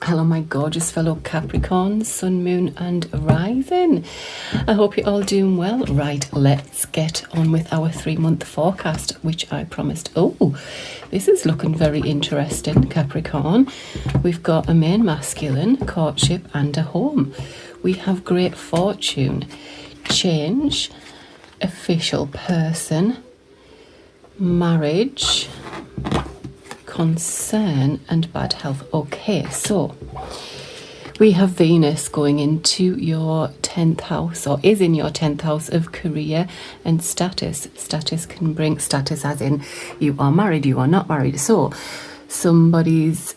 Hello, my gorgeous fellow Capricorn, Sun, Moon and Rising. I hope you're all doing well. Right, let's get on with our 3-month forecast, which I promised. Oh, this is looking very interesting, Capricorn. We've got a main masculine, courtship and a home. We have great fortune, change, official person, marriage, concern and bad health. Okay, so we have Venus going into your 10th house, or is in your 10th house of career and status. Status can bring status as in you are married, you are not married. So somebody's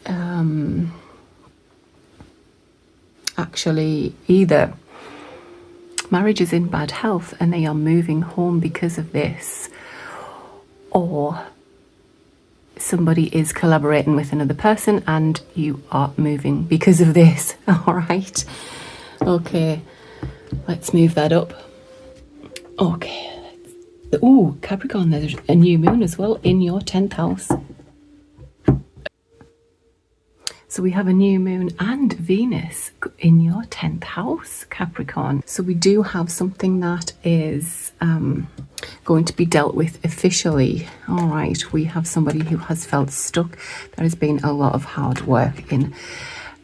actually either marriage is in bad health and they are moving home because of this, or somebody is collaborating with another person and you are moving because of this. All right. Okay. Let's move that up. Okay. Oh, Capricorn, there's a new moon as well in your 10th house. So we have a new moon and Venus in your 10th house, Capricorn. So we do have something that is going to be dealt with officially. All right, we have somebody who has felt stuck. There has been a lot of hard work in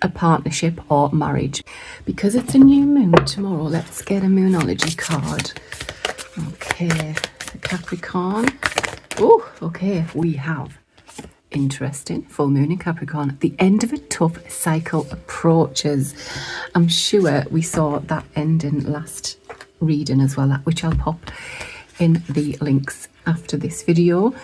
a partnership or marriage. Because it's a new moon tomorrow, let's get a moonology card. Okay, Capricorn. Oh, okay, we have interesting full moon in Capricorn. The end of a tough cycle approaches. I'm sure we saw that ending last reading as well, which I'll pop in the links after this video.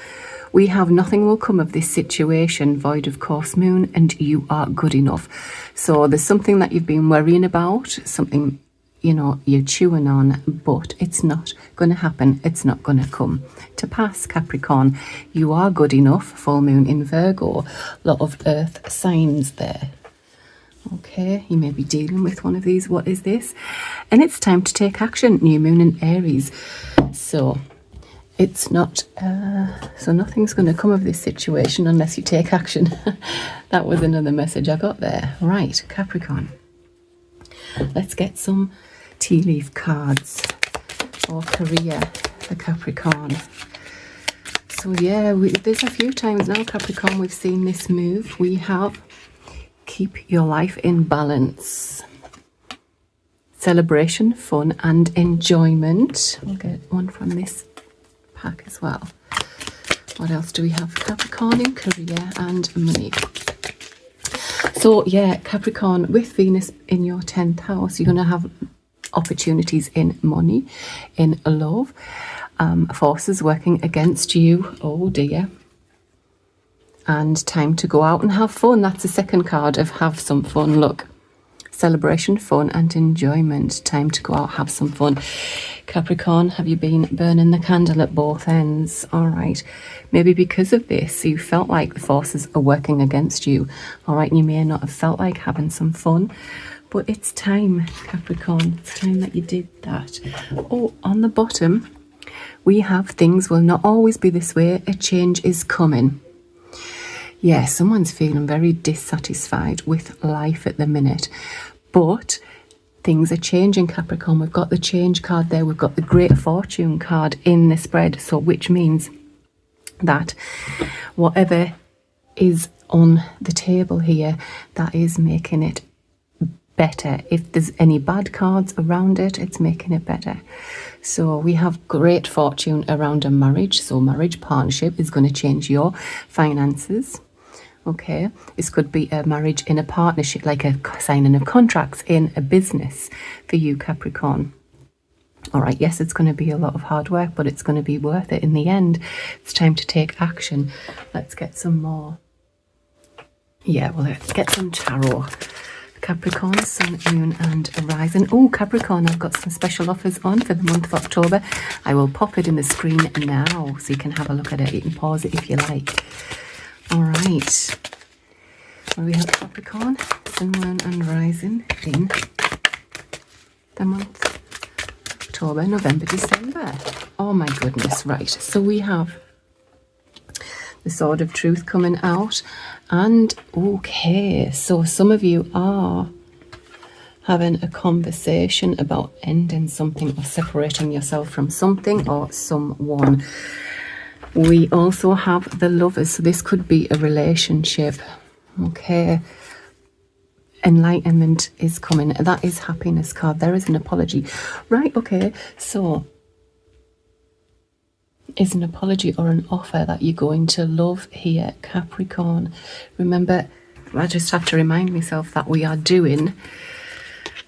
We have nothing will come of this situation, void of course moon, and you are good enough. So there's something that you've been worrying about, something you know you're chewing on, but it's not going to happen. It's not going to come to pass, Capricorn. You are good enough. Full moon in Virgo, a lot of earth signs there. Okay, you may be dealing with one of these. What is this? And it's time to take action. New moon in Aries. So it's not so nothing's going to come of this situation unless you take action. That was another message I got there. Right, Capricorn, let's get some tea leaf cards for career for Capricorn. So yeah, there's a few times now, Capricorn, we've seen this move. We have keep your life in balance, celebration, fun and enjoyment. We'll get one from this pack as well. What else do we have? Capricorn in career and money. So yeah, Capricorn, with Venus in your 10th house, you're going to have opportunities in money, in love, forces working against you. Oh dear. And time to go out and have fun. That's the second card of have some fun. Look, celebration, fun and enjoyment. Time to go out, have some fun. Capricorn, have you been burning the candle at both ends? All right, maybe because of this you felt like the forces are working against you. All right, you may not have felt like having some fun, but it's time, Capricorn. It's time that you did that. Oh, on the bottom we have things will not always be this way. A change is coming. Yeah, someone's feeling very dissatisfied with life at the minute, but things are changing, Capricorn. We've got the change card there. We've got the great fortune card in the spread. So which means that whatever is on the table here, that is making it better. If there's any bad cards around it, it's making it better. So we have great fortune around a marriage. So marriage, partnership is going to change your finances. Okay, this could be a marriage in a partnership, like a signing of contracts in a business for you, Capricorn. All right, yes, it's going to be a lot of hard work, but it's going to be worth it in the end. It's time to take action. Let's get some more. Yeah, well, let's get some tarot. Capricorn, Sun, Moon and Rising. Oh, Capricorn, I've got some special offers on for the month of October. I will pop it in the screen now so you can have a look at it. You can pause it if you like. All right, well, we have Capricorn, Sun, Moon and Rising in the month October, November, December. Oh my goodness, right. So we have the sword of truth coming out. And okay, so some of you are having a conversation about ending something or separating yourself from something or someone. We also have the Lovers, so this could be a relationship. Okay, enlightenment is coming. That is happiness card. There is an apology. Right, okay, so is an apology or an offer that you're going to love here, Capricorn. Remember, I just have to remind myself that we are doing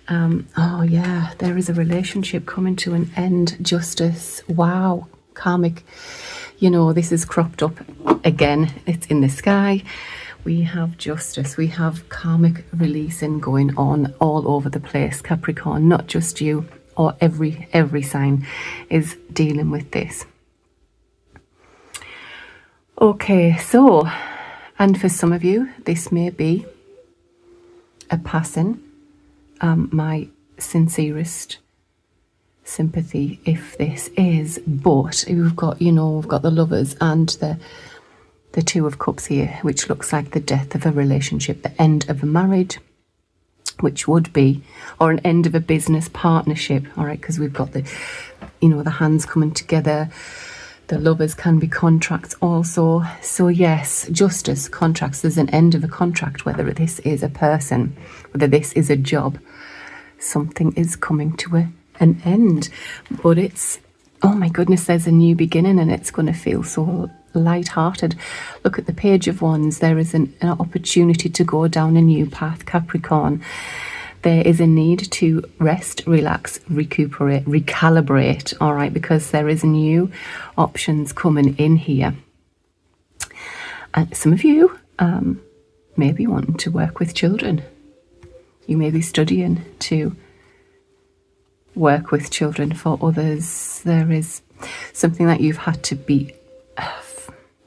oh yeah, there is a relationship coming to an end. Justice. Wow. Karmic. You know, this is cropped up again. It's in the sky. We have justice. We have karmic releasing going on all over the place, Capricorn. Not just you, or every sign is dealing with this. Okay, so, and for some of you, this may be a passing. My sincerest sympathy if this is, but we've got, you know, we've got the Lovers and the Two of Cups here, which looks like the death of a relationship, the end of a marriage, which would be, or an end of a business partnership. All right, because we've got the, you know, the hands coming together. The Lovers can be contracts also. So yes, justice, contracts. There's an end of a contract, whether this is a person, whether this is a job. Something is coming to an end. But it's, oh my goodness, there's a new beginning and it's going to feel so light-hearted. Look at the Page of Wands. There is an opportunity to go down a new path, Capricorn. There is a need to rest, relax, recuperate, recalibrate, all right, because there is new options coming in here. And some of you may be wanting to work with children. You may be studying to work with children. For others, there is something that you've had to be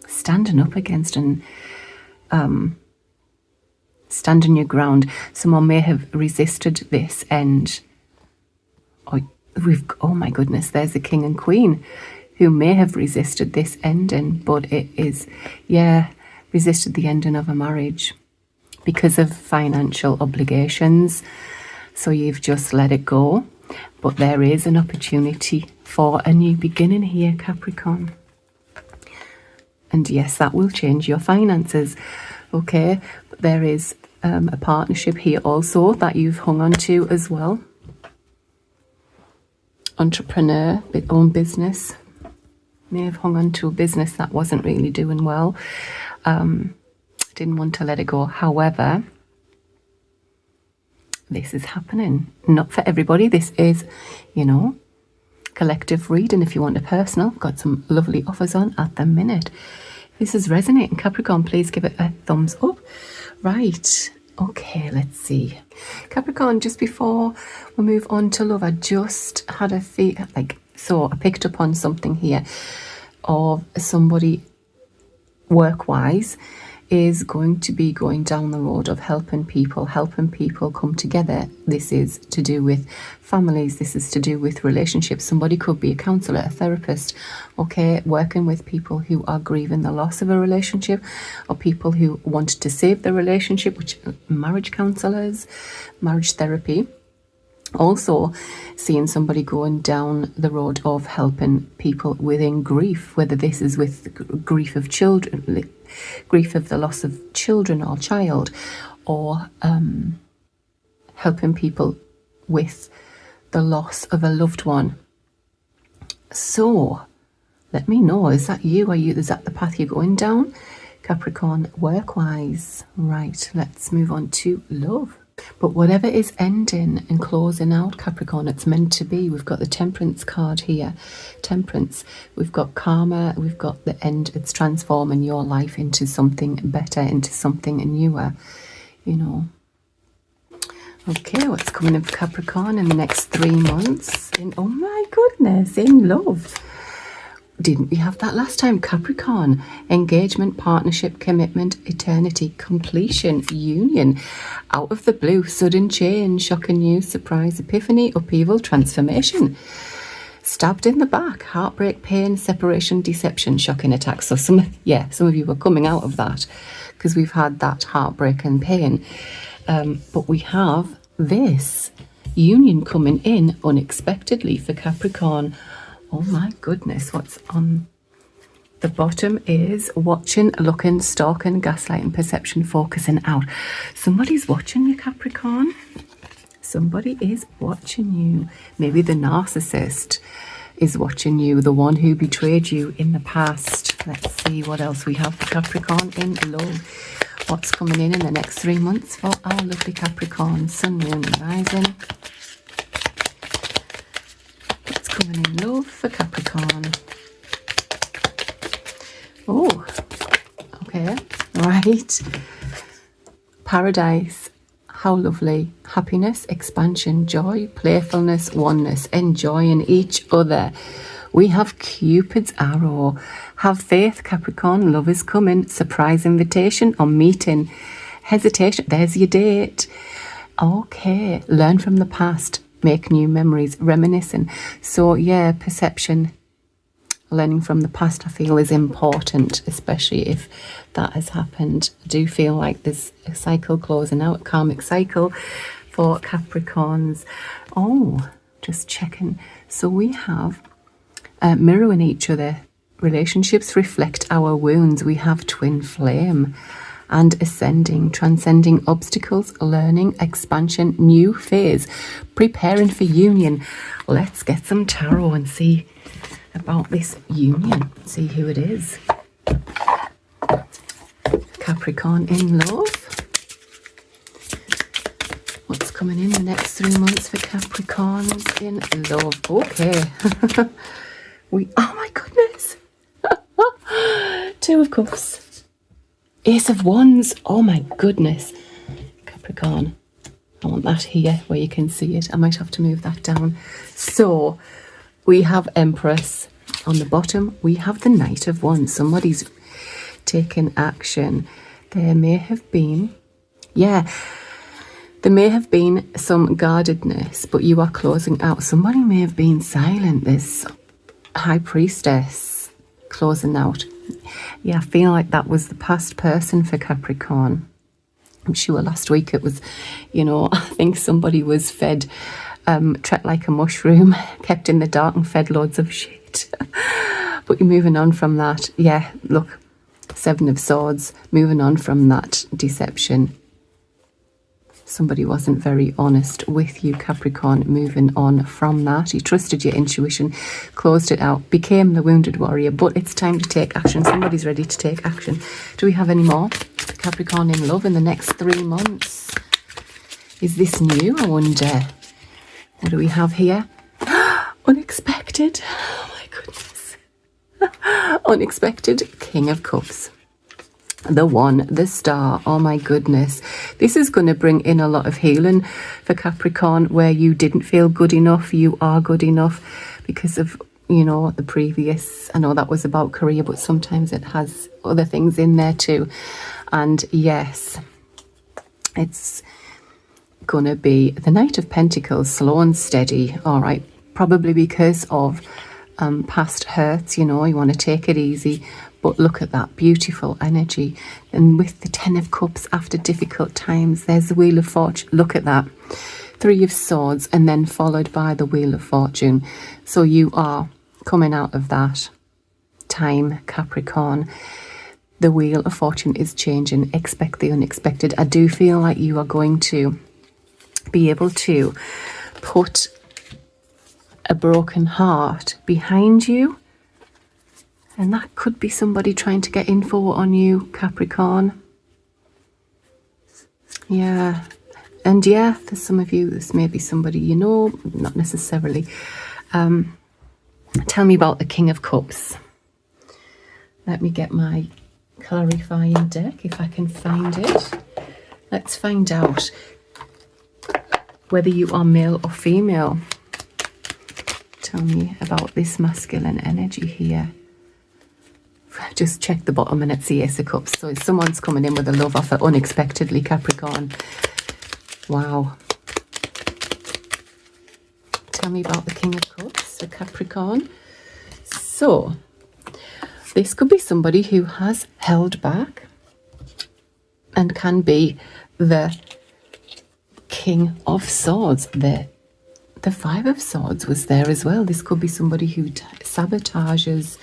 standing up against and standing your ground. Someone may have resisted this end. Oh my goodness, there's a King and Queen who may have resisted this ending, but it is, yeah, resisted the ending of a marriage because of financial obligations. So you've just let it go. But there is an opportunity for a new beginning here, Capricorn. And yes, that will change your finances. Okay, but there is a partnership here also that you've hung on to as well. Entrepreneur, own business. May have hung on to a business that wasn't really doing well. Didn't want to let it go. However, this is happening. Not for everybody. This is, you know, collective reading. If you want a personal, got some lovely offers on at the minute. If this is resonating, Capricorn, please give it a thumbs up. Right. Okay, let's see. Capricorn, just before we move on to love, I just had a feel, so I picked up on something here of somebody work-wise is going to be going down the road of helping people come together. This is to do with families. This is to do with relationships. Somebody could be a counsellor, a therapist, okay, working with people who are grieving the loss of a relationship, or people who want to save the relationship, which marriage counsellors, marriage therapy. Also seeing somebody going down the road of helping people within grief, whether this is with grief of children, grief of the loss of children or child, or helping people with the loss of a loved one. So let me know, is that you? Is that the path you're going down, Capricorn, work-wise? Right, let's move on to love. But whatever is ending and closing out, Capricorn, it's meant to be. We've got the Temperance card here. Temperance. We've got karma. We've got the end. It's transforming your life into something better, into something newer, you know. Okay, what's coming in for Capricorn in the next 3 months? Oh my goodness, in love. Didn't we have that last time, Capricorn? Engagement, partnership, commitment, eternity, completion, union. Out of the blue, sudden change, shocking news, surprise, epiphany, upheaval, transformation. stabbed in the back, heartbreak, pain, separation, deception, shocking attack. So some of you are coming out of that because we've had that heartbreak and pain. But we have this union coming in unexpectedly for Capricorn. Oh my goodness, what's on the bottom is watching, looking, stalking, gaslighting, perception, focusing out. Somebody's watching you, Capricorn. Somebody is watching you. Maybe the narcissist is watching you, the one who betrayed you in the past. Let's see what else we have for Capricorn in love. What's coming in the next 3 months for our lovely Capricorn, Sun, Moon and Rising. What's coming in love for Capricorn? Oh, okay, right. Paradise. How lovely. Happiness, expansion, joy, playfulness, oneness, enjoying each other. We have Cupid's arrow. Have faith, Capricorn. Love is coming. Surprise invitation or meeting. Hesitation. There's your date. Okay. Learn from the past. Make new memories. Reminiscing. So, yeah, perception. Learning from the past, I feel, is important, especially if that has happened. I do feel like there's a cycle closing out, a karmic cycle for Capricorns. Oh, just checking. So we have mirroring each other. Relationships reflect our wounds. We have twin flame and ascending, transcending obstacles, learning, expansion, new phase, preparing for union. Let's get some tarot and see about this union, see who it is. Capricorn in love. What's coming in the next 3 months for Capricorns in love? Okay. Oh my goodness. 2 of Cups. Ace of Wands. Oh my goodness. Capricorn. I want that here where you can see it. I might have to move that down. So we have Empress on the bottom. We have the Knight of Wands. Somebody's taken action. There may have been, there may have been some guardedness, but you are closing out. Somebody may have been silent. There's High Priestess closing out. Yeah, I feel like that was the past person for Capricorn. I'm sure last week it was, I think somebody was fed treat like a mushroom, kept in the dark and fed loads of shit. But you're moving on from that. Yeah, look, 7 of Swords, moving on from that deception. Somebody wasn't very honest with you, Capricorn, moving on from that. You trusted your intuition, closed it out, became the wounded warrior, but it's time to take action. Somebody's ready to take action. Do we have any more? Capricorn in love in the next 3 months. Is this new, I wonder? What do we have here? Unexpected. Oh my goodness. Unexpected King of Cups. The One, the Star. Oh my goodness. This is going to bring in a lot of healing for Capricorn, where you didn't feel good enough. You are good enough because of, the previous. I know that was about career, but sometimes it has other things in there too. And yes, it's going to be the Knight of Pentacles, slow and steady. All right, probably because of past hurts. You want to take it easy, but look at that beautiful energy. And with the 10 of Cups, after difficult times, there's the Wheel of Fortune. Look at that, 3 of Swords, and then followed by the Wheel of Fortune. So you are coming out of that time, Capricorn. The Wheel of Fortune is changing. Expect the unexpected. I do feel like you are going to be able to put a broken heart behind you, and that could be somebody trying to get info on you, Capricorn. Yeah, and yeah, there's some of you, this may be somebody not necessarily. Tell me about the King of Cups. Let me get my clarifying deck if I can find it. Let's find out whether you are male or female. Tell me about this masculine energy here. Just check the bottom and it's the Ace of Cups. So someone's coming in with a love offer unexpectedly, Capricorn. Wow. Tell me about the King of Cups. for Capricorn. So this could be somebody who has held back and can be the King of Swords. The Five of Swords was there as well. This could be somebody who sabotages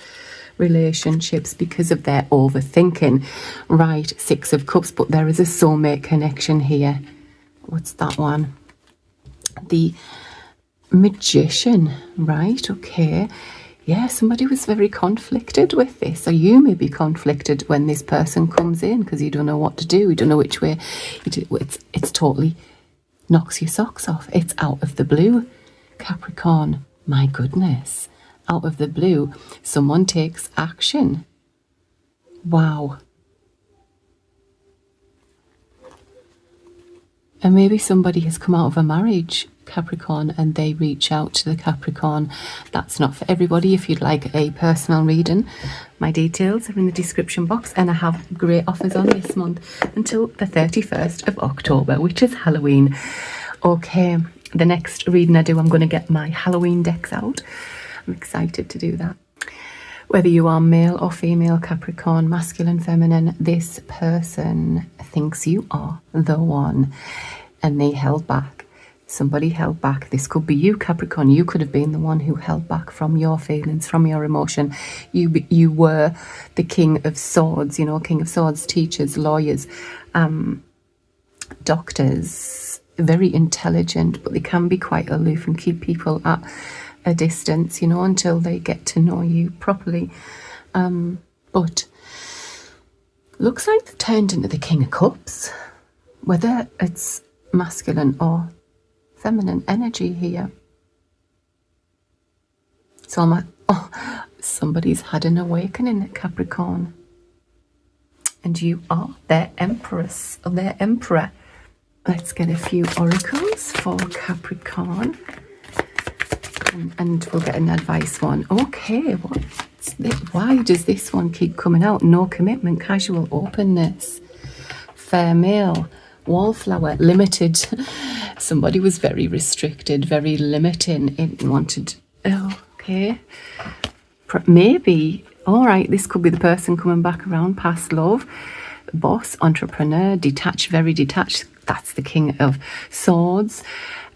relationships because of their overthinking. Right, Six of Cups, but there is a soulmate connection here. What's that one? The Magician, right? Okay. Yeah, somebody was very conflicted with this, or you may be conflicted when this person comes in because you don't know what to do, you don't know which way. It's totally knocks your socks off. It's out of the blue, Capricorn. My goodness, out of the blue, someone takes action. Wow. And maybe somebody has come out of a marriage, Capricorn, and they reach out to the Capricorn. That's not for everybody. If you'd like a personal reading, my details are in the description box, and I have great offers on this month until the 31st of October, which is Halloween. Okay, the next reading I do, I'm going to get my Halloween decks out. I'm excited to do that. Whether you are male or female, Capricorn, masculine, feminine, this person thinks you are the one, and they held back. Somebody held back. This could be you, Capricorn. You could have been the one who held back from your feelings, from your emotion. You were the King of Swords, you know, King of Swords, teachers, lawyers, doctors, very intelligent, but they can be quite aloof and keep people at a distance, you know, until they get to know you properly. But looks like they've turned into the King of Cups, whether it's masculine or feminine energy here. So somebody's had an awakening at Capricorn, and you are their empress or their emperor. Let's get a few oracles for Capricorn, and we'll get an advice one. Okay, why does this one keep coming out? No commitment, casual openness, fair male, wallflower, limited. Somebody was very restricted, very limiting. It wanted, okay, maybe, all right, this could be the person coming back around, past love, boss, entrepreneur, detached, very detached. That's the King of Swords,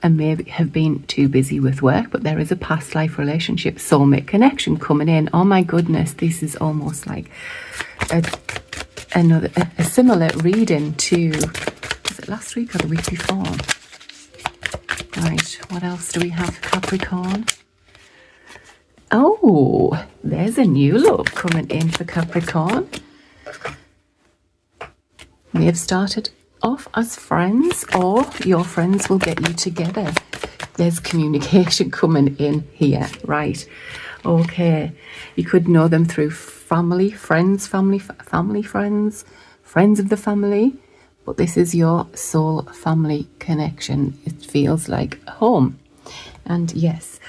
and maybe have been too busy with work, but there is a past life relationship, soulmate connection coming in. Oh my goodness, this is almost like a similar reading to, was it last week or the week before? Right, what else do we have, Capricorn? Oh, there's a new love coming in for Capricorn. May have started off as friends, or your friends will get you together. There's communication coming in here, right? Okay, you could know them through family, friends, family, friends, friends of the family, but this is your soul family connection. It feels like home. And yes,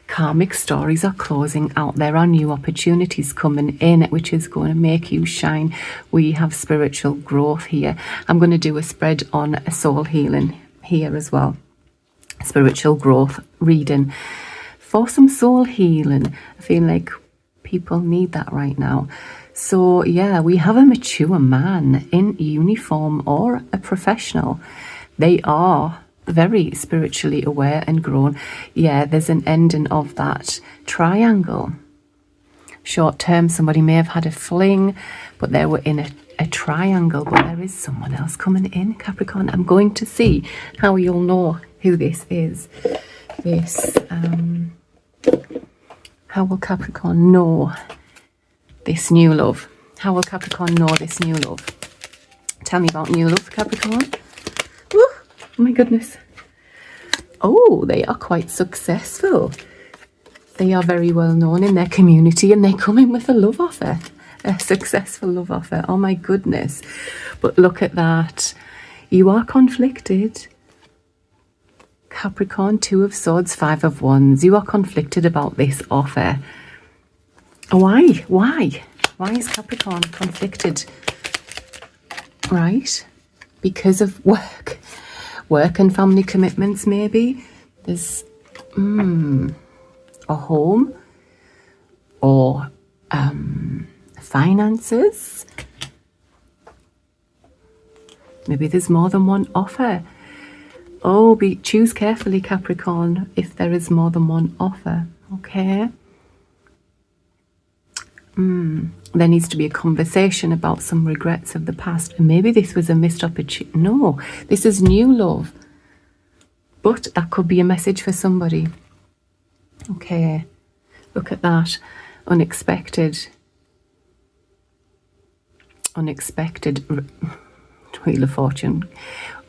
karmic stories are closing out. There are new opportunities coming in, which is going to make you shine. We have spiritual growth here. I'm going to do a spread on soul healing here as well. Spiritual growth reading for some soul healing. I feel like people need that right now. So yeah, we have a mature man in uniform or a professional. They are very spiritually aware and grown. Yeah, there's an ending of that triangle. Short term, somebody may have had a fling, but they were in a triangle, but there is someone else coming in, Capricorn. I'm going to see how you'll know who this is. How will Capricorn know this new love? How will Capricorn know this new love? Tell me about new love, Capricorn. Woo! Oh my goodness. Oh, they are quite successful. They are very well known in their community, and they come in with a love offer, a successful love offer. Oh my goodness. But look at that. You are conflicted. Capricorn, Two of Swords, Five of Wands. You are conflicted about this offer. Why? Why? Why is Capricorn conflicted? Right? Because of work. Work and family commitments, maybe. There's a home, or finances. Maybe there's more than one offer. Oh, choose carefully, Capricorn, if there is more than one offer. Okay. There needs to be a conversation about some regrets of the past. And maybe this was a missed opportunity. No, this is new love. But that could be a message for somebody. Okay. Look at that. Unexpected. Wheel of Fortune.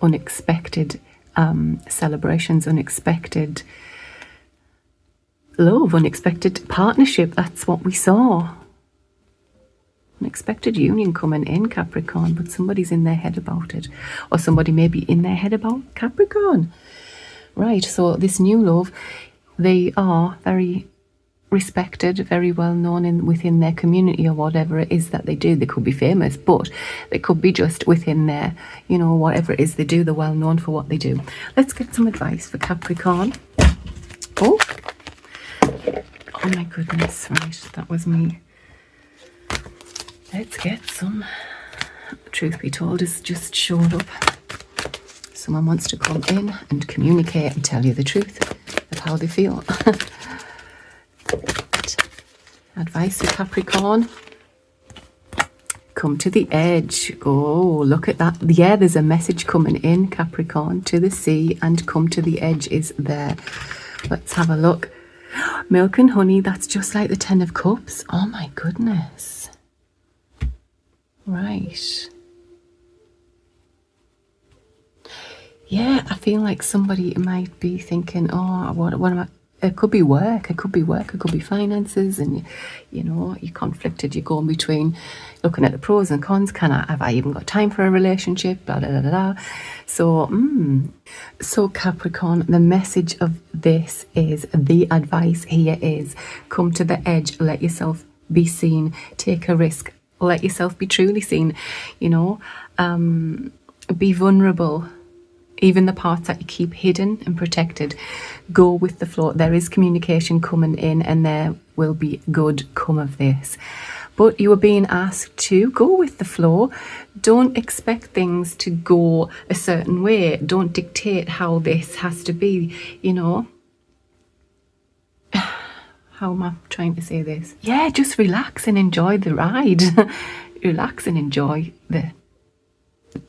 Unexpected celebrations. Unexpected love. Unexpected partnership. That's what we saw. Unexpected union coming in, Capricorn, but somebody's in their head about it, or somebody may be in their head about Capricorn. Right, so this new love, they are very respected, very well known within their community, or whatever it is that they do. They could be famous, but they could be just within their, you know, whatever it is they do, they're well known for what they do. Let's get some advice for Capricorn. Oh my goodness, right, that was me. Let's get some. Truth be told, has just showed up. Someone wants to come in and communicate and tell you the truth of how they feel. Advice to Capricorn. Come to the edge. Oh, look at that. Yeah, there's a message coming in, Capricorn, to the sea, and come to the edge is there. Let's have a look. Milk and honey, that's just like the 10 of Cups. Oh my goodness. Right. Yeah, I feel like somebody might be thinking, oh, what am I? It could be work, it could be finances, and you know, you're conflicted, you're going between looking at the pros and cons. Have I even got time for a relationship? Blah, blah, blah, blah. So Capricorn, the message of this is, the advice here is, come to the edge, let yourself be seen, take a risk, let yourself be truly seen, you know, be vulnerable. Even the parts that you keep hidden and protected, go with the flow. There is communication coming in, and there will be good come of this. But you are being asked to go with the flow. Don't expect things to go a certain way. Don't dictate how this has to be, you know. How am I trying to say this? Yeah, just relax and enjoy the ride. Relax and enjoy the,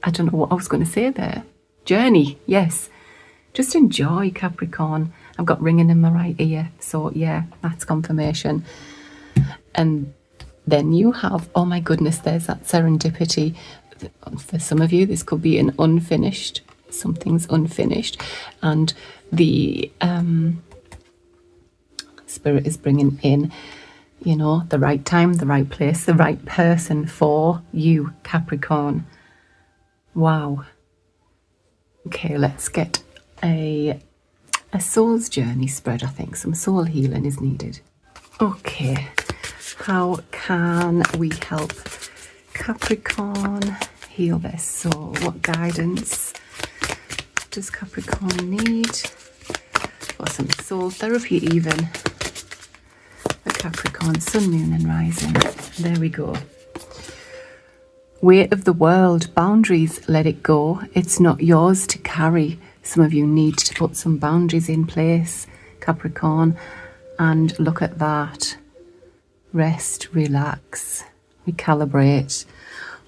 I don't know what I was going to say there. Journey, yes. Just enjoy, Capricorn. I've got ringing in my right ear, so yeah, that's confirmation. And then you have, oh my goodness, there's that serendipity. For some of you, this could be an unfinished, something's unfinished, and the Spirit is bringing in, you know, the right time, the right place, the right person for you, Capricorn. Wow. Okay, let's get a soul's journey spread. I think some soul healing is needed. Okay, how can we help Capricorn heal their soul? What guidance does Capricorn need? Or some soul therapy even. The Capricorn Sun, Moon and Rising. There we go. Weight of the world, boundaries, let it go. It's not yours to carry. Some of you need to put some boundaries in place, Capricorn, and look at that. Rest, relax, recalibrate.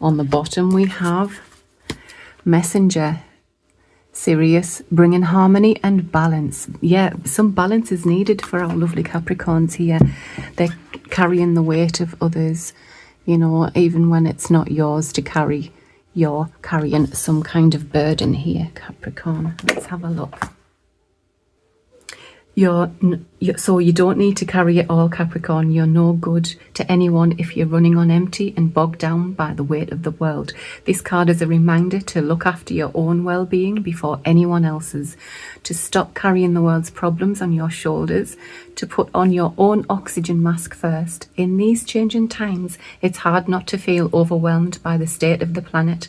On the bottom we have Messenger, Sirius, bringing harmony and balance. Yeah, some balance is needed for our lovely Capricorns here. They're carrying the weight of others. You know, even when it's not yours to carry, you're carrying some kind of burden here, Capricorn. Let's have a look. So you don't need to carry it all, Capricorn. You're no good to anyone if you're running on empty and bogged down by the weight of the world. This card is a reminder to look after your own well-being before anyone else's, to stop carrying the world's problems on your shoulders, to put on your own oxygen mask first. In these changing times, it's hard not to feel overwhelmed by the state of the planet.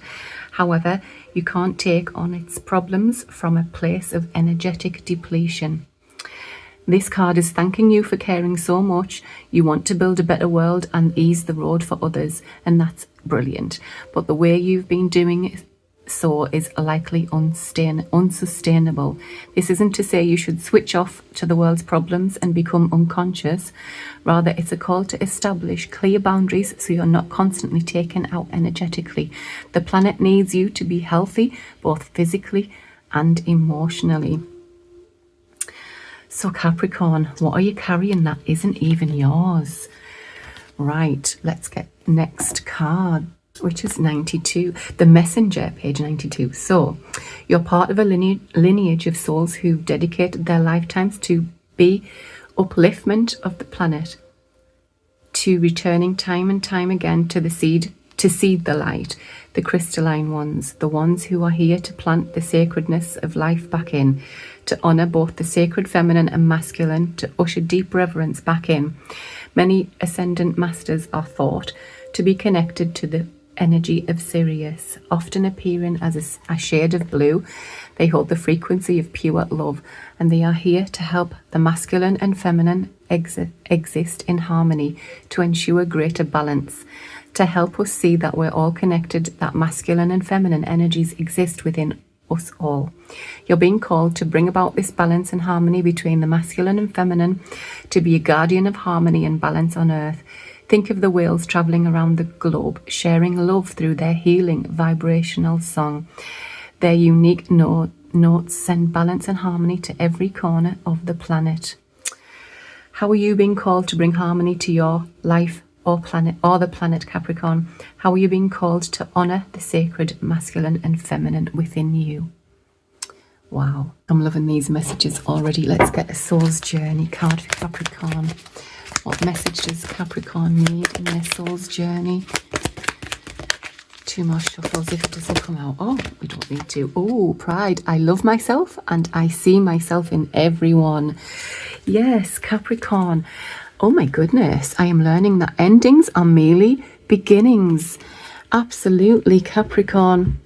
However, you can't take on its problems from a place of energetic depletion. This card is thanking you for caring so much. You want to build a better world and ease the road for others, and that's brilliant. But the way you've been doing so is likely unsustainable. This isn't to say you should switch off to the world's problems and become unconscious. Rather, it's a call to establish clear boundaries so you're not constantly taken out energetically. The planet needs you to be healthy, both physically and emotionally. So Capricorn, what are you carrying that isn't even yours? Right, let's get next card, which is 92, the Messenger, page 92. So you're part of a lineage of souls who've dedicated their lifetimes to be upliftment of the planet, to returning time and time again to seed the light, the crystalline ones, the ones who are here to plant the sacredness of life back in, to honour both the sacred feminine and masculine, to usher deep reverence back in. Many ascendant masters are thought to be connected to the energy of Sirius, often appearing as a shade of blue. They hold the frequency of pure love, and they are here to help the masculine and feminine exist in harmony, to ensure greater balance, to help us see that we're all connected, that masculine and feminine energies exist within us all. You're being called to bring about this balance and harmony between the masculine and feminine, to be a guardian of harmony and balance on earth. Think of the whales travelling around the globe, sharing love through their healing vibrational song. Their unique notes send balance and harmony to every corner of the planet. How are you being called to bring harmony to your life or planet, or the planet, Capricorn? How are you being called to honour the sacred masculine and feminine within you? Wow, I'm loving these messages already. Let's get a soul's journey card for Capricorn. What message does Capricorn need in their soul's journey? Two more shuffles if it doesn't come out. Oh, we don't need to. Oh, pride. I love myself and I see myself in everyone. Yes, Capricorn. Oh my goodness. I am learning that endings are merely beginnings. Absolutely, Capricorn.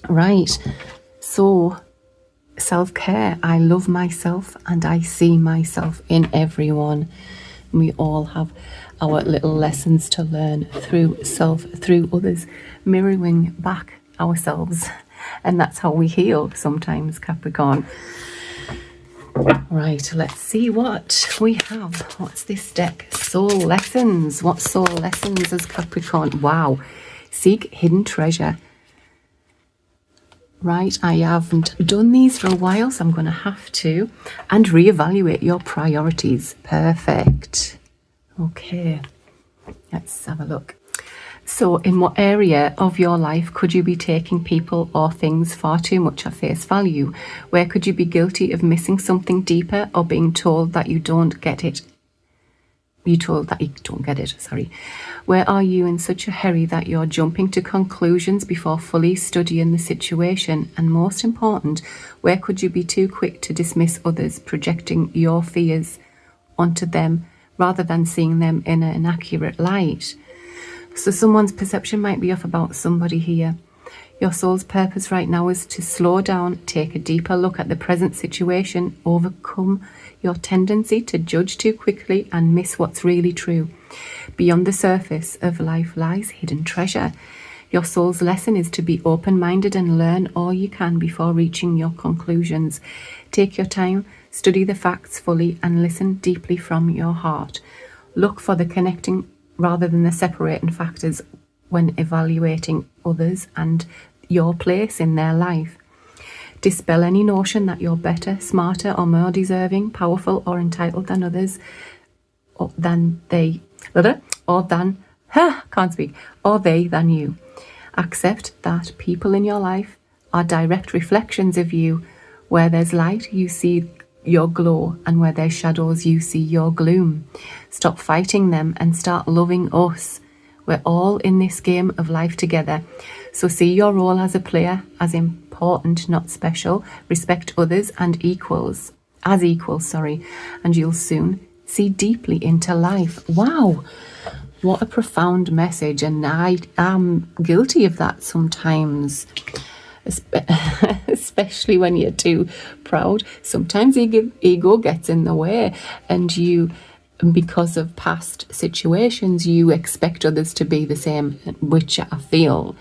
Right. So, self-care. I love myself and I see myself in everyone. We all have our little lessons to learn through self, through others, mirroring back ourselves. And that's how we heal sometimes, Capricorn. Right, let's see what we have. What's this deck? Soul lessons. What soul lessons has Capricorn? Wow. Seek hidden treasure. Right, I haven't done these for a while, so I'm going to have to. And reevaluate your priorities. Perfect. Okay, let's have a look. So in what area of your life could you be taking people or things far too much at face value? Where could you be guilty of missing something deeper or being told that you don't get it? Where are you in such a hurry that you're jumping to conclusions before fully studying the situation? And most important, where could you be too quick to dismiss others, projecting your fears onto them rather than seeing them in an accurate light? So someone's perception might be off about somebody here. Your soul's purpose right now is to slow down, take a deeper look at the present situation, overcome your tendency to judge too quickly and miss what's really true. Beyond the surface of life lies hidden treasure. Your soul's lesson is to be open-minded and learn all you can before reaching your conclusions. Take your time, study the facts fully, and listen deeply from your heart. Look for the connecting rather than the separating factors when evaluating others and your place in their life. Dispel any notion that you're better, smarter, or more deserving, powerful, or entitled than others, or they than you. Accept that people in your life are direct reflections of you. Where there's light, you see your glow, and where there's shadows, you see your gloom. Stop fighting them and start loving us. We're all in this game of life together. So see your role as a player as important, not special. Respect others and equals, and you'll soon see deeply into life. Wow, what a profound message, and I am guilty of that sometimes. especially when you're too proud. Sometimes ego gets in the way, and because of past situations, you expect others to be the same, which I feel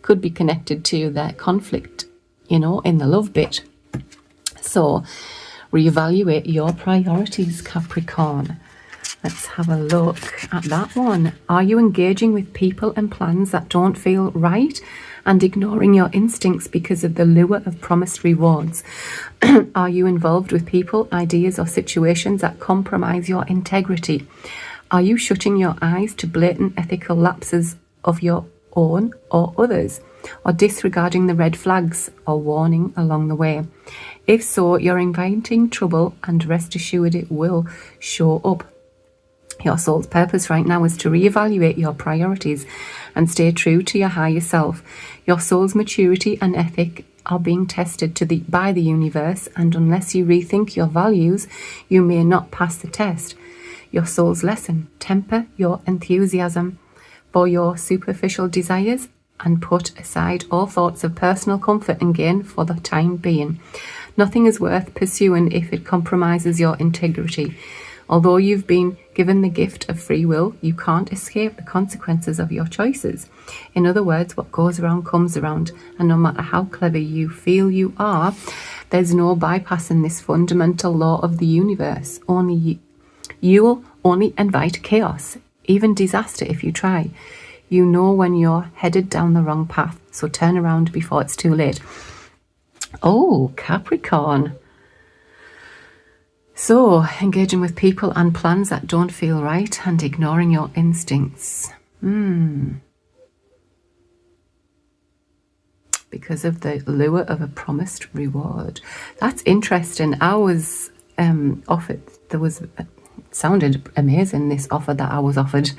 could be connected to that conflict, in the love bit. So reevaluate your priorities, Capricorn. Let's have a look at that one. Are you engaging with people and plans that don't feel right and ignoring your instincts because of the lure of promised rewards? Are you involved with people, ideas, or situations that compromise your integrity? Are you shutting your eyes to blatant ethical lapses of your own or others, or disregarding the red flags or warning along the way? If so, you're inviting trouble, and rest assured it will show up. Your soul's purpose right now is to reevaluate your priorities and stay true to your higher self. Your soul's maturity and ethic are being tested by the universe, and unless you rethink your values, you may not pass the test. Your soul's lesson: temper your enthusiasm for your superficial desires and put aside all thoughts of personal comfort and gain for the time being. Nothing is worth pursuing if it compromises your integrity. Although you've been given the gift of free will, you can't escape the consequences of your choices. In other words, what goes around comes around, and no matter how clever you feel you are, there's no bypassing this fundamental law of the universe. You'll only invite chaos, even disaster, if you try. You know when you're headed down the wrong path, so turn around before it's too late. Oh, Capricorn. So, engaging with people and plans that don't feel right and ignoring your instincts. Because of the lure of a promised reward. That's interesting. I was offered, it sounded amazing, this offer that I was offered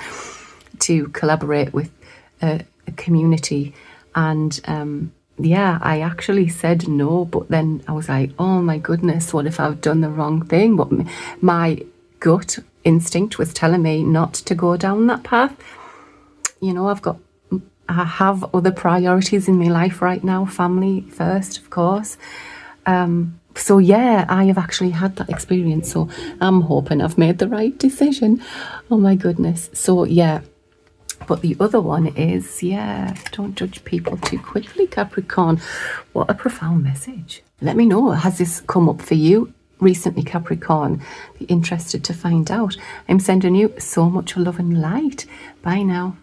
to collaborate with a community, and I actually said no, but then I was like, oh my goodness, what if I've done the wrong thing? But my gut instinct was telling me not to go down that path. I have other priorities in my life right now, family first, of course. So yeah, I have actually had that experience, so I'm hoping I've made the right decision. Oh my goodness. So yeah. But the other one is, don't judge people too quickly, Capricorn. What a profound message. Let me know, has this come up for you recently, Capricorn? Be interested to find out. I'm sending you so much love and light. Bye now.